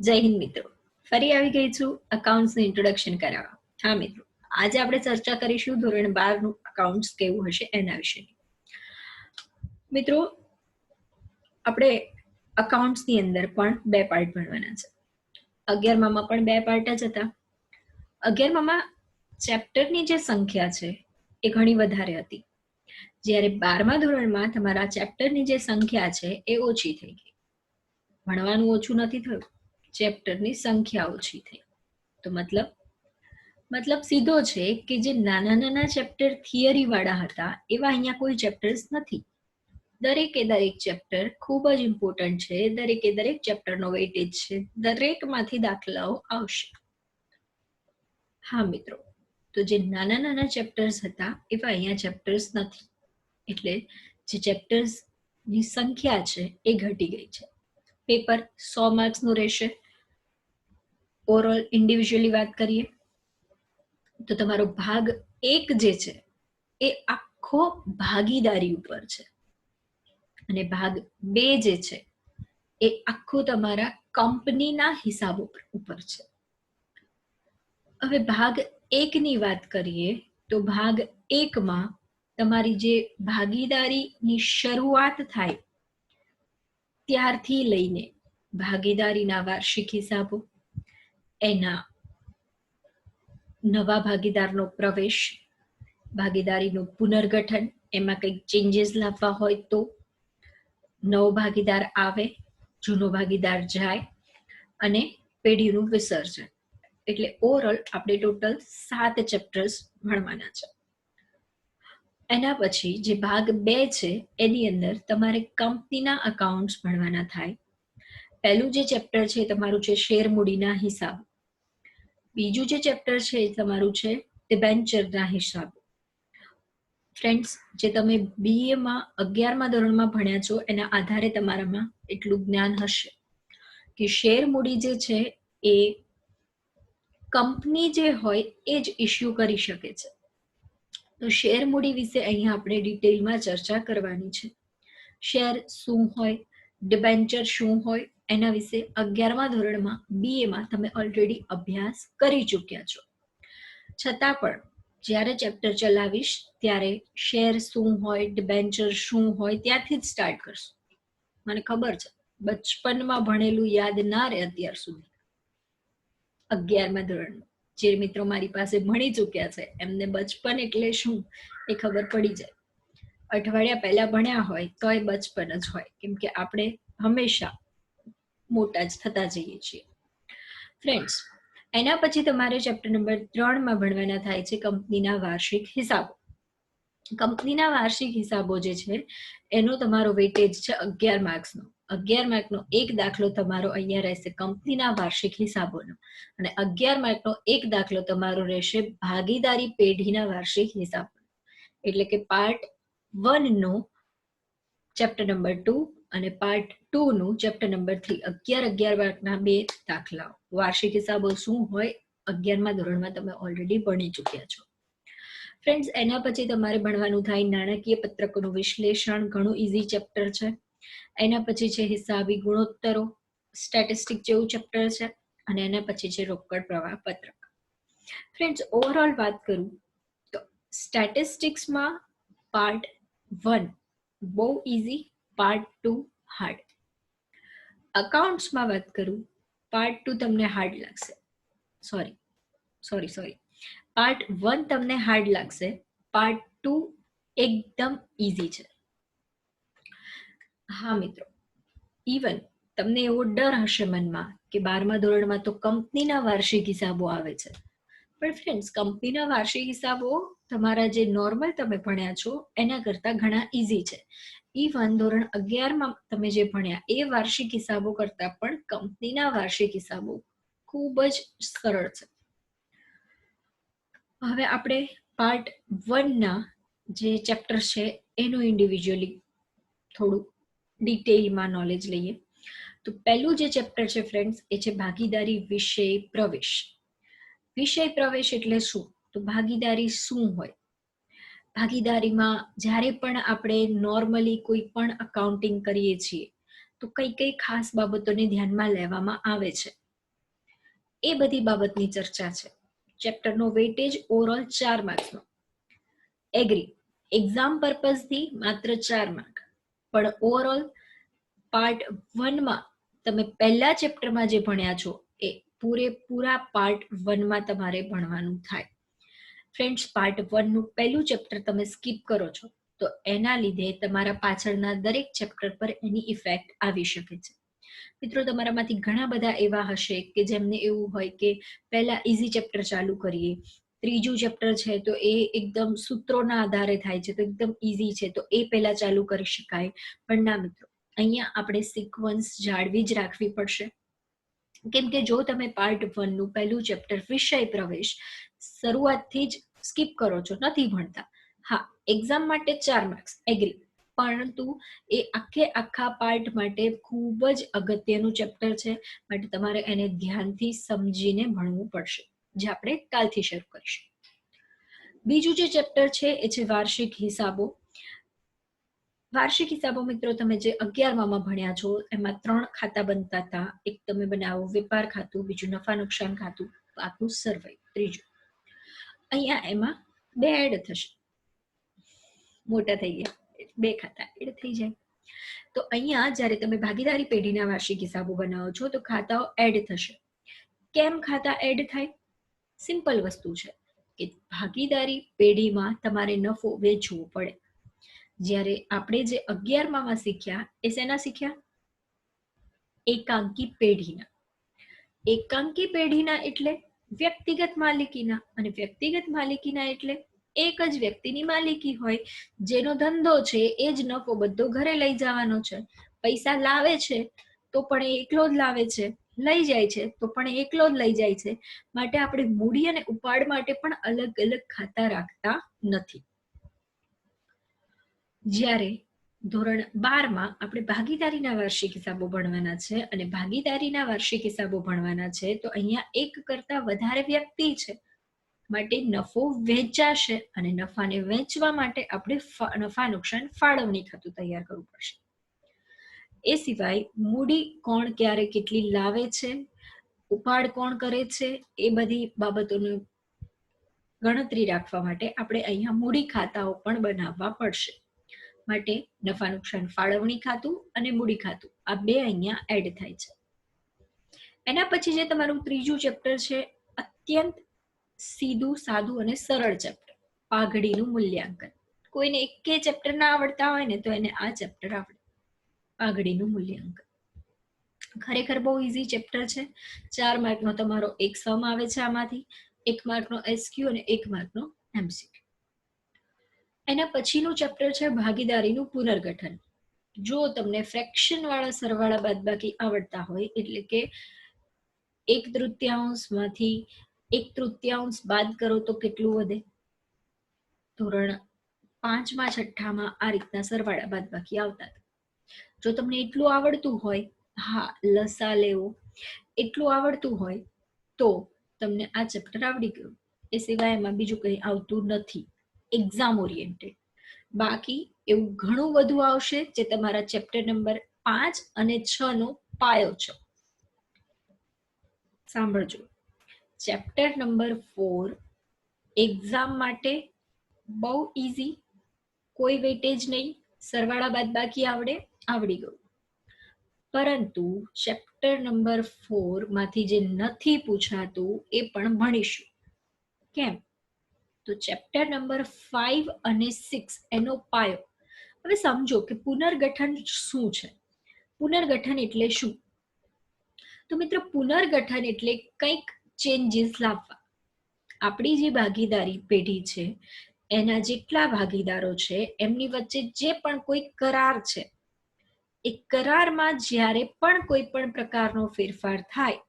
જય હિન્દ મિત્રો, ફરી આવી ગઈ છું અકાઉન્ટ્સનું ઇન્ટ્રોડક્શન કરાવવા. હા મિત્રો, આજે આપણે ચર્ચા કરીશું ધોરણ 12 નું અકાઉન્ટ્સ કેવું હશે એના વિશે. મિત્રો, આપણે અકાઉન્ટ્સની અંદર પણ બે પાર્ટ ભણવાના છે. 11માં પણ બે પાર્ટ જ હતા. 11માં ચેપ્ટરની જે સંખ્યા છે એ ઘણી વધારે હતી, જ્યારે 12મા ધોરણમાં તમારા ચેપ્ટરની જે સંખ્યા છે એ ઓછી થઈ ગઈ. ભણવાનું ઓછું નથી થયું, ચેપ્ટરની સંખ્યા ઓછી થઈ. તો મતલબ સીધો છે કે જે નાના નાના ચેપ્ટર થિયરી વાળા હતા એવા અહીંયા કોઈ ચેપ્ટર્સ નથી. દરેક ચેપ્ટર ખૂબ જ ઇમ્પોર્ટન્ટ છે, દરેક ચેપ્ટરનો વેઇટેજ છે, દરેકમાંથી દાખલાઓ આવશે. હા મિત્રો, તો જે નાના નાના ચેપ્ટર્સ હતા એવા અહીંયા ચેપ્ટર્સ નથી, એટલે જે ચેપ્ટર્સની સંખ્યા છે એ ઘટી ગઈ છે. પેપર 100 માર્ક્સનું રહેશે. ઓવરઓલ ઇન્ડિવિજ્યુઅલી વાત કરીએ તો તમારો ભાગ 1 જે છે એ આખો ભાગીદારી ઉપર છે, અને ભાગ 2 જે છે એ આખું તમારા કંપનીના હિસાબો ઉપર છે. હવે ભાગ 1 ની વાત કરીએ તો ભાગ 1માં તમારી જે ભાગીદારીની શરૂઆત થાય ત્યારથી લઈને ભાગીદારીના વાર્ષિક હિસાબો, એના નવા ભાગીદારનો પ્રવેશ, ભાગીદારીનું પુનર્ગઠન, એમાં કંઈક ચેન્જીસ લાવવા હોય તો, નવો ભાગીદાર આવે, જૂનો ભાગીદાર જાય, અને પેઢીનું વિસર્જન. એટલે ઓવરઓલ આપણે ટોટલ 7 ચેપ્ટર્સ ભણવાના છે. એના પછી જે ભાગ 2 છે એની અંદર તમારે કંપનીના અકાઉન્ટ્સ ભણવાના થાય. પહેલું જે ચેપ્ટર છે તમારું છે શેર મૂડીના હિસાબ. બીજું જે ચેપ્ટર છે એ તમારું છે ડિબેન્ચરના હિસાબ. ફ્રેન્ડ્સ, જે તમે બીએમાં 11મા ધોરણમાં ભણ્યા છો એના આધારે તમારામાં એટલું જ્ઞાન હશે કે શેર મૂડી જે છે એ કંપની જે હોય એ જ ઇસ્યુ કરી શકે છે. તો શેર મૂડી વિશે અહીંયા આપણે ડિટેલમાં ચર્ચા કરવાની છે. શેર શું હોય, ડિબેન્ચર શું હોય, એના વિશે 11મા ધોરણમાં બીએમાં તમે ઓલરેડી અભ્યાસ કરી ચૂક્યા છો. છતાં પણ જ્યારે ચેપ્ટર ચલાવીશ ત્યારે શેર શું હોય, ડિબેન્ચર શું હોય ત્યાંથી જ સ્ટાર્ટ કરશું. મને ખબર છે બચપનમાં ભણેલું યાદ ના રહે અત્યાર સુધી. 11મા ધોરણમાં જે મિત્રો મારી પાસે ભણી ચૂક્યા છે એમને બચપન એટલે શું એ ખબર પડી જાય. અઠવાડિયા પહેલા ભણ્યા હોય તો એ બચપન જ હોય, કેમ કે આપણે હંમેશા મોટા જ થતા જઈએ છીએ. ફ્રેન્ડ્સ, એના પછી તમારે ચેપ્ટર નંબર 3માં ભણવાના થાય છે કંપનીના વાર્ષિક હિસાબો. કંપનીના વાર્ષિક હિસાબો જે છે એનો તમારો વેટેજ છે 11 માર્ક્સનો. 11 માર્કનો એક દાખલો તમારો અહીંયા રહેશે કંપનીના વાર્ષિક હિસાબોનો, અને 11 માર્કનો એક દાખલો તમારો રહેશે ભાગીદારી પેઢીના વાર્ષિક હિસાબો. એટલે કે પાર્ટ 1 નો ચેપ્ટર નંબર 2 અને પાર્ટ 2 નું ચેપ્ટર નંબર 3. 11 માર્કના બે દાખલાઓ. વાર્ષિક હિસાબો શું હોય 11મા ધોરણમાં તમે ઓલરેડી ભણી ચૂક્યા છો. ફ્રેન્ડ્સ, એના પછી તમારે ભણવાનું થાય નાણાકીય પત્રકોનું વિશ્લેષણ. ઘણું ઇઝી ચેપ્ટર છે. એના પછી છે હિસાબી ગુણોત્તરો, સ્ટેટિસ્ટિક જેવું ચેપ્ટર છે, અને એના પછી છે રોકડ પ્રવાહ પત્રક. ફ્રેન્ડ્સ, ઓવરઓલ વાત કરું તો સ્ટેટિસ્ટિક્સમાં પાર્ટ 1 બહુ ઇઝી, પાર્ટ 2 હાર્ડ. અકાઉન્ટ્સમાં વાત કરું, પાર્ટ 2 તમને હાર્ડ લાગશે. સોરી પાર્ટ 1 તમને હાર્ડ લાગશે, પાર્ટ 2 એકદમ ઇઝી છે. હા મિત્રો, ઇવન તમને એવો ડર હશે મનમાં કે 12મા ધોરણમાં તો કંપનીના વાર્ષિક હિસાબો આવે છે, પણ ફ્રેન્ડ્સ, કંપનીના વાર્ષિક હિસાબો તમારા જે નોર્મલ તમે ભણ્યા છો એના કરતાં ઘણા ઇઝી છે. ઇવન ધોરણ 11માં તમે જે ભણ્યા એ વાર્ષિક હિસાબો કરતાં પણ કંપનીના વાર્ષિક હિસાબો ખૂબ જ સરળ છે. હવે આપણે પાર્ટ 1ના જે ચેપ્ટર છે એનું ઇન્ડિવિજ્યુઅલી થોડું ડિટેલમાં નોલેજ લઈએ. તો પહેલું જે ચેપ્ટર છે ફ્રેન્ડ્સ એ છે ભાગીદારી વિષય પ્રવેશ. વિષય પ્રવેશ એટલે શું? તો ભાગીદારી શું હોય? ભાગીદારીમાં જ્યારે પણ આપણે નોર્મલી કોઈ પણ અકાઉન્ટિંગ કરીએ છીએ તો કઈ કઈ ખાસ બાબતોને ધ્યાનમાં લેવામાં આવે છે. એ બધી બાબતની ચર્ચા છે. ચેપ્ટરનો વેટેજ ઓવરઓલ 4 માર્ક્સનો. એગ્રી, એક્ઝામ પર્પઝથી માત્ર 4 માર્ક, પણ ઓવરઓલ પાર્ટ 1માં તમે પહેલા ચેપ્ટરમાં જે ભણ્યા છો એ પૂરેપૂરા પાર્ટ 1માં તમારે ભણવાનું થાય. ફ્રેન્ડ્સ, પાર્ટ 1નું પહેલું ચેપ્ટર તમે સ્કીપ કરો છો તો એના લીધે તમારા પાછળના દરેક ચેપ્ટર પર એની ઇફેક્ટ આવી શકે છે. મિત્રો, તમારામાંથી ઘણા બધા એવા હશે કે જેમને એવું હોય કે પહેલા ઇઝી ચેપ્ટર ચાલુ કરીએ, ત્રીજું ચેપ્ટર છે તો એ એકદમ સૂત્રોના આધારે થાય છે તો એકદમ ઇઝી છે તો એ પહેલા ચાલુ કરી શકાય. પણ ના મિત્રો, અહીંયા આપણે સિક્વન્સ જાળવી જ રાખવી પડશે. કેમ કે જો તમે પાર્ટ 1નું પહેલું ચેપ્ટર વિષય પ્રવેશ શરૂઆતથી જ સ્કીપ કરો છો, નથી ભણતા, હા એક્ઝામ માટે 4 માર્ક્સ એગ્રી, પરંતુ એ આખા પાર્ટ માટે ખૂબ જ અગત્યનું ચેપ્ટર છે. માટે તમારે એને ધ્યાનથી સમજીને ભણવું પડશે, જે આપણે કાલથી શરૂ કરીશું. બીજું જે ચેપ્ટર છે એ છે વાર્ષિક હિસાબો. વાર્ષિક હિસાબો મિત્રો, તમે જે 11માં ભણ્યા છો એમાં 3 ખાતા બનતા હતા. એક તમે બનાવો વેપાર ખાતું, બીજું નફા નુકસાન ખાતું, આખું સર્વે, ત્રીજું. અહીંયા એમાં 2 એડ થશે, મોટા થઈ ગયા, 2 ખાતા એડ થઈ જાય. તો અહીંયા જ્યારે તમે ભાગીદારી પેઢીના વાર્ષિક હિસાબો બનાવો છો તો ખાતાઓ એડ થશે. કેમ ખાતા એડ થાય? સિમ્પલ વસ્તુ છે કે ભાગીદારી પેઢીમાં તમારે નફો વેચવો પડે. જ્યારે આપણે જે 11માં શીખ્યા એ શેના શીખ્યા? એકાંકી પેઢીના. એકાંકી પેઢીના એટલે વ્યક્તિગત માલિકીના, અને વ્યક્તિગત માલિકીના એટલે એક જ વ્યક્તિની માલિકી હોય, જેનો ધંધો છે એ જ નફો બધો ઘરે લઈ જવાનો છે. પૈસા લાવે છે તો પણ એ એકલો જ લાવે છે, લઈ જાય છે તો પણ એ એકલો જ લઈ જાય છે. માટે આપણે મૂડી અને ઉપાડ માટે પણ અલગ અલગ ખાતા રાખતા નથી. જ્યારે ધોરણ 12માં આપણે ભાગીદારીના વાર્ષિક હિસાબો ભણવાના છે, અને ભાગીદારીના વાર્ષિક હિસાબો ભણવાના છે તો અહીંયા એક કરતા વધારે વ્યક્તિ છે, માટે નફો વેચાશે, અને નફાને વેચવા માટે આપણે નફા નુકસાન ફાળવણી ખાતું તૈયાર કરવું પડશે. એ સિવાય મૂડી કોણ ક્યારે કેટલી લાવે છે, ઉપાડ કોણ કરે છે, એ બધી બાબતોની ગણતરી રાખવા માટે આપણે અહીંયા મૂડી ખાતાઓ પણ બનાવવા પડશે. માટે નફા નુકસાન ફાળવણી ખાતું અને મૂડી ખાતું આ 2 અહીંયા એડ થાય છે. એના પછી જે તમારું ત્રીજું ચેપ્ટર છે, અત્યંત સીધું સાદું અને સરળ ચેપ્ટર, પાઘડીનું મૂલ્યાંકન. કોઈને એકે ચેપ્ટર ના આવડતા હોય ને તો એને આ ચેપ્ટર આવડે, પાઘડીનું મૂલ્યાંકન. ખરેખર બહુ ઇઝી ચેપ્ટર છે. 4 માર્કનો તમારો એક સમ આવે છે, આમાંથી 1 માર્કનો એસક્યુ અને 1 માર્કનો એમસીક્યુ. એના પછીનું ચેપ્ટર છે ભાગીદારીનું પુનર્ગઠન. જો તમને ફ્રેક્શન વાળા સરવાળા બાદબાકી આવડતા હોય, એટલે કે 1/3માંથી 1/3 બાદ કરો તો કેટલું વધે? ધોરણ 5માં 6માં આ રીતના સરવાળા બાદબાકી આવતા હતા. જો તમને એટલું આવડતું હોય, હા લસા લેવો એટલું આવડતું હોય તો તમને આ ચેપ્ટર આવડી ગયું. એ સિવાય એમાં બીજું કંઈ આવતું નથી એક્ઝામ ઓરિએન્ટેડ. બાકી એવું ઘણું બધું આવશે જે તમારા ચેપ્ટર નંબર 5 અને 6 નો પાયો છે. સાંભળજો, ચેપ્ટર નંબર 4 એક્ઝામ માટે બહુ ઇઝી, કોઈ વેટેજ નહીં, સરવાળા બાદબાકી આવડી ગયું. પરંતુ ચેપ્ટર નંબર 4 માંથી જે નથી પૂછાતું એ પણ ભણીશું. કેમ? તો ચેપ્ટર નંબર 5 અને 6 એનો પાયો. હવે સમજો કે પુનર્ગઠન શું છે. પુનર્ગઠન એટલે શું? તો મિત્રો, પુનર્ગઠન એટલે કંઈક ચેન્જીસ લાવવા. આપણી જે ભાગીદારી પેઢી છે એના જેટલા ભાગીદારો છે એમની વચ્ચે જે પણ કોઈ કરાર છે, એ કરારમાં જ્યારે પણ કોઈ પણ પ્રકારનો ફેરફાર થાય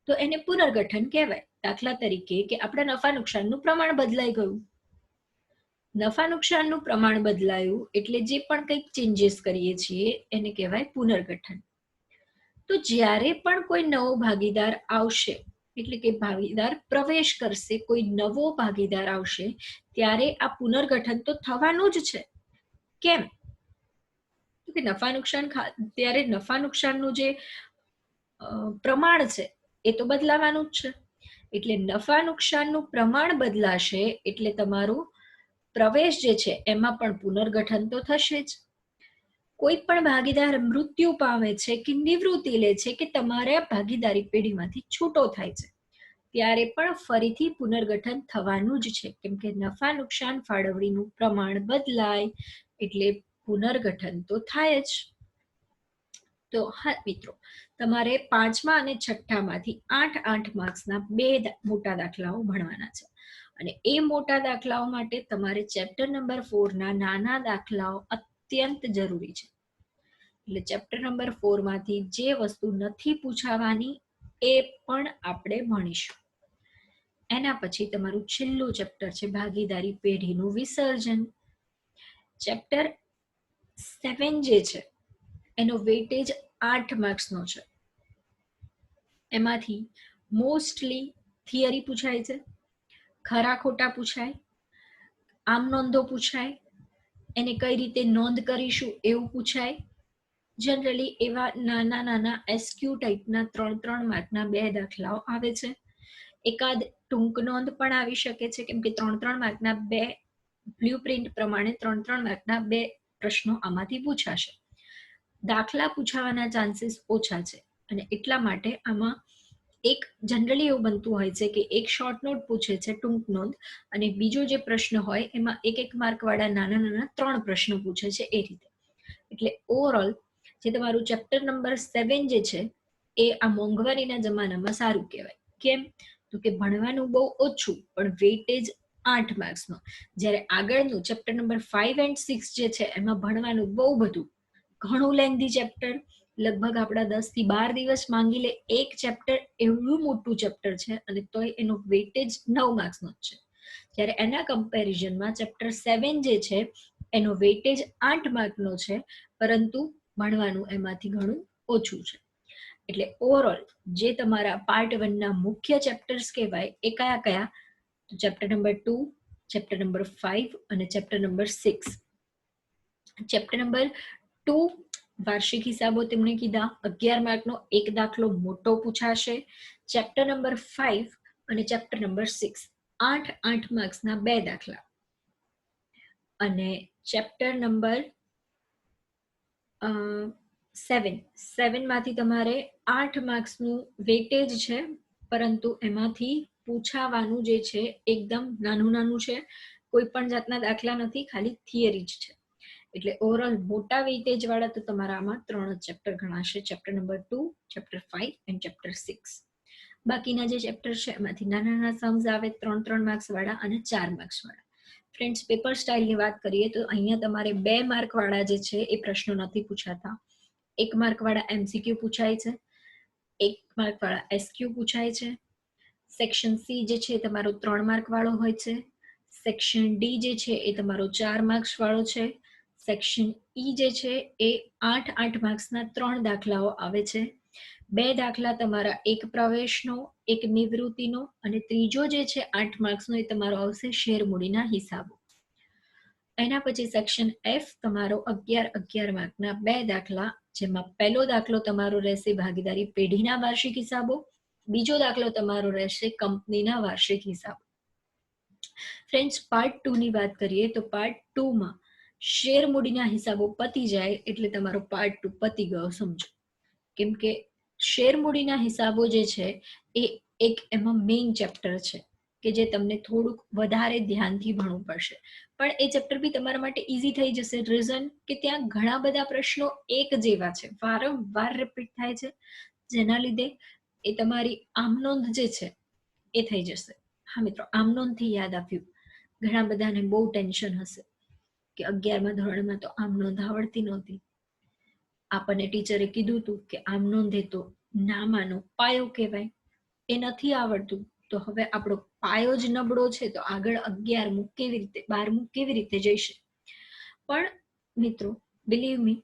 તો એને પુનર્ગઠન કહેવાય. દાખલા તરીકે કે આપણા નફા નુકસાનનું પ્રમાણ બદલાઈ ગયું. નફા નુકસાનનું પ્રમાણ બદલાયું એટલે જે પણ કંઈક ચેન્જીસ કરીએ છીએ એને કહેવાય પુનર્ગઠન. તો જ્યારે પણ કોઈ નવો ભાગીદાર આવશે, એટલે કે ભાગીદાર પ્રવેશ કરશે, કોઈ નવો ભાગીદાર આવશે ત્યારે આ પુનર્ગઠન તો થવાનું જ છે. કેમ? કે નફા નુકસાન ત્યારે નફા નુકસાનનું જે પ્રમાણ છે એ તો બદલાવાનું જ છે. એટલે નફા નુકસાનનું પ્રમાણ બદલાશે એટલે તમારું પ્રવેશ જે છે એમાં પણ પુનર્ગઠન તો થશે જ. કોઈ પણ ભાગીદાર મૃત્યુ પામે છે કે નિવૃત્તિ લે છે કે તમારા ભાગીદારી પેઢીમાંથી છૂટો થાય છે ત્યારે પણ ફરીથી પુનર્ગઠન થવાનું જ છે, કેમ કે નફા નુકસાન ફાળવણીનું પ્રમાણ બદલાય એટલે પુનર્ગઠન તો થાય જ. તો હા મિત્રો, તમારે 5મા અને 6ઠામાંથી 8 માર્ક્સના 2 મોટા દાખલાઓ ભણવાના છે અને એ મોટા દાખલાઓ માટે તમારે ચેપ્ટર નંબર 4ના નાના દાખલાઓ અત્યંત જરૂરી છે. એટલે ચેપ્ટર નંબર 4માંથી જે વસ્તુ નથી પૂછાવાની એ પણ આપણે ભણીશું. એના પછી તમારું છેલ્લું ચેપ્ટર છે ભાગીદારી પેઢીનું વિસર્જન. ચેપ્ટર 7 જે છે એનો વેઇટેજ 8 માર્ક્સનો છે. એમાંથી મોસ્ટલી થિયરી પૂછાય છે, ખરા ખોટા પૂછાય, આમ નોંધો પૂછાય, એને કઈ રીતે નોંધ કરીશું એવું પૂછાય. જનરલી એવા નાના નાના એસક્યુ ટાઈપના 3 માર્કના 2 દાખલાઓ આવે છે. એકાદ ટૂંક નોંધ પણ આવી શકે છે, કેમ કે 3 માર્કના 2 બ્લુપ્રિન્ટ પ્રમાણે 3 માર્કના 2 પ્રશ્નો આમાંથી પૂછાશે. દાખલા પૂછાવાના ચાન્સીસ ઓછા છે અને એટલા માટે આમાં એક જનરલી એવું બનતું હોય છે કે એક શોર્ટ નોટ પૂછે છે, ટૂંક નોંધ, અને બીજો જે પ્રશ્ન હોય એમાં 1 માર્ક વાળા નાના નાના 3 પ્રશ્નો પૂછે છે એ રીતે. એટલે ઓવરઓલ જે તમારું ચેપ્ટર નંબર 7 જે છે એ આ મોંઘવારીના જમાનામાં સારું કહેવાય. કેમ? તો કે ભણવાનું બહુ ઓછું પણ વેઇટેજ 8 માર્ક્સનો. જ્યારે આગળનું ચેપ્ટર નંબર 5 એન્ડ 6 જે છે એમાં ભણવાનું બહુ બધું, ઘણું લેન્ધી ચેપ્ટર, લગભગ આપણા 10 થી 12 દિવસ માંગી લે એક ચેપ્ટર, એવું મોટું ચેપ્ટર છે અને તોય એનો વેઇટેજ 9 માર્ક્સનો જ છે. જ્યારે એના કમ્પેરિઝનમાં ચેપ્ટર 7 જે છે એનો વેઇટેજ 8 માર્કનો છે, પરંતુ ભણવાનું એમાંથી ઘણું ઓછું છે. એટલે ઓવરઓલ જે તમારા પાર્ટ 1ના મુખ્ય ચેપ્ટર્સ કહેવાય એ કયા કયા? તો ચેપ્ટર નંબર 2, ચેપ્ટર નંબર 5 અને ચેપ્ટર નંબર 6. ચેપ્ટર નંબર 2 વાર્ષિક હિસાબો તેમણે કીધા, 11 માર્કનો એક દાખલો મોટો પૂછાશે. ચેપ્ટર નંબર 5 અને ચેપ્ટર નંબર 6 8 માર્ક્સના 2 દાખલા. અને ચેપ્ટર નંબર 7 માંથી તમારે 8 માર્ક્સનું વેઇટેજ છે, પરંતુ એમાંથી પૂછાવાનું જે છે એકદમ નાનું છે, કોઈ પણ જાતના દાખલા નથી, ખાલી થિયરી જ છે. એટલે ઓવરઓલ મોટા વેઇટેજ વાળા તો તમારા આમાં 3 જ ચેપ્ટર ગણાશે, chapter number 2, chapter 5 and chapter 6. બાકીના જે ચેપ્ટર છે એમાંથી નાના નાના સમ્સ આવે, 3 માર્ક્સ વાળા અને 4 માર્ક્સ વાળા. ફ્રેન્ડ્સ, પેપર સ્ટાઇલની વાત કરીએ તો અહીંયા તમારે 2 માર્ક વાળા જે છે એ પ્રશ્નો નથી પૂછાતા. 1 માર્ક વાળા MCQ પૂછાય છે, 1 માર્ક વાળા SQ પૂછાય છે. સેક્શન C જે છે તમારો 3 માર્ક વાળો હોય છે. સેક્શન D જે છે એ તમારો 4 માર્ક્સ વાળો છે. સેક્શન E જે છે એ 8 માર્ક્સના 3 દાખલાઓ આવે છે. 2 દાખલા તમારા એક પ્રવેશનો, એક નિવૃત્તિનો, અને ત્રીજો જે છે 8 માર્ક્સનો એ તમારો આવશે શેર મૂડીના હિસાબો. એના પછી સેક્શન F તમારો 11 માર્કના 2 દાખલા, જેમાં પહેલો દાખલો તમારો રહેશે ભાગીદારી પેઢીના વાર્ષિક હિસાબો, બીજો દાખલો તમારો રહેશે કંપનીના વાર્ષિક હિસાબો. ફ્રેન્ડ્સ, પાર્ટ 2 ની વાત કરીએ તો પાર્ટ 2 માં શેર મૂડીના હિસાબો પતી જાય એટલે તમારો પાર્ટ 2 પતી ગયો સમજો. કેમ કે શેર મૂડીના હિસાબો જે છે એ એક એમાં મેઇન ચેપ્ટર છે કે જે તમને થોડુંક વધારે ધ્યાનથી ભણવું પડશે. પણ એ ચેપ્ટર બી તમારા માટે ઈઝી થઈ જશે. રીઝન કે ત્યાં ઘણા બધા પ્રશ્નો એક જેવા છે, વારંવાર રિપીટ થાય છે, જેના લીધે એ તમારી આમનોંધ જે છે એ થઈ જશે. હા મિત્રો, આમનોંધથી યાદ આવ્યું, ઘણા બધાને બહુ ટેન્શન હશે કે 11મા ધોરણમાં તો આમનોંધ આવડતી નહોતી. આપણને ટીચરે કીધું હતું કે આમ નોંધે તો નામાનો પાયો કહેવાય, એ નથી આવડતું તો હવે આપણો પાયો જ નબળો છે તો આગળ 11મું કેવી રીતે, 12મું કેવી રીતે જઈશે? પણ મિત્રો, બિલીવ મી,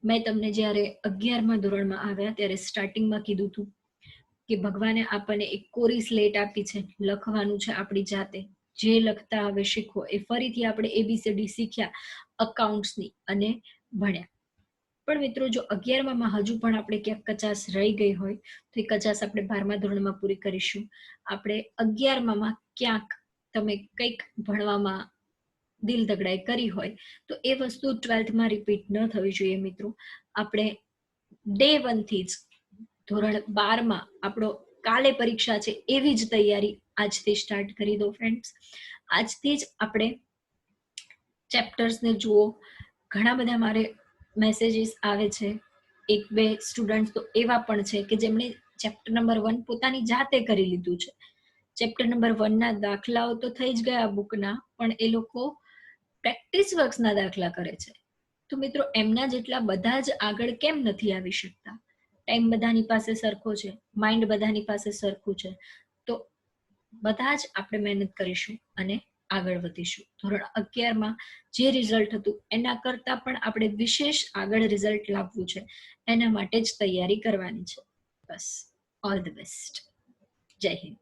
મેં તમને જ્યારે 11મા ધોરણમાં આવ્યા ત્યારે સ્ટાર્ટિંગમાં કીધું હતું કે ભગવાને આપણને એક કોરી સ્લેટ આપી છે, લખવાનું છે આપણી જાતે, જે લખતા હવે શીખો. એ ફરીથી આપણે ABCD શીખ્યા અકાઉન્ટ્સની અને ભણ્યા. પણ મિત્રો જો 11માં હજુ પણ આપણે ક્યાંક કચાશ રહી ગઈ હોય તો એ કચાશ આપણે 12મા ધોરણમાં પૂરી કરીશું. આપણે 11માં ક્યાંક તમે કંઈક ભણવામાં દિલ દગડાઈ કરી હોય તો એ વસ્તુ 12થમાં રિપીટ ન થવી જોઈએ મિત્રો. આપણે ડે 1 થી જ ધોરણ 12માં આપણો કાલે પરીક્ષા છે એવી જ તૈયારી આજથી સ્ટાર્ટ કરી દો ફ્રેન્ડ્સ. આજથી જ આપણે ચેપ્ટર્સને જુઓ. ઘણા બધા મારે મેસેજીસ આવે છે. 1-2 સ્ટુડન્ટ તો એવા પણ છે કે જેમણે ચેપ્ટર નંબર 1 પોતાની જાતે કરી લીધું છે. ચેપ્ટર નંબર 1ના દાખલાઓ તો થઈ જ ગયા બુકના, પણ એ લોકો પ્રેક્ટિસ વર્ક્સના દાખલા કરે છે. તો મિત્રો એમના જેટલા બધા જ આગળ કેમ નથી આવી શકતા? ટાઈમ બધાની પાસે સરખો છે, માઇન્ડ બધાની પાસે સરખું છે. તો બધા જ આપણે મહેનત કરીશું અને આગળ વધીશું. ધોરણ 11માં જે રિઝલ્ટ હતું એના કરતાં પણ આપણે વિશેષ આગળ રિઝલ્ટ લાવવું છે. એના માટે જ તૈયારી કરવાની છે. બસ, ઓલ ધ બેસ્ટ. જય હિન્દ.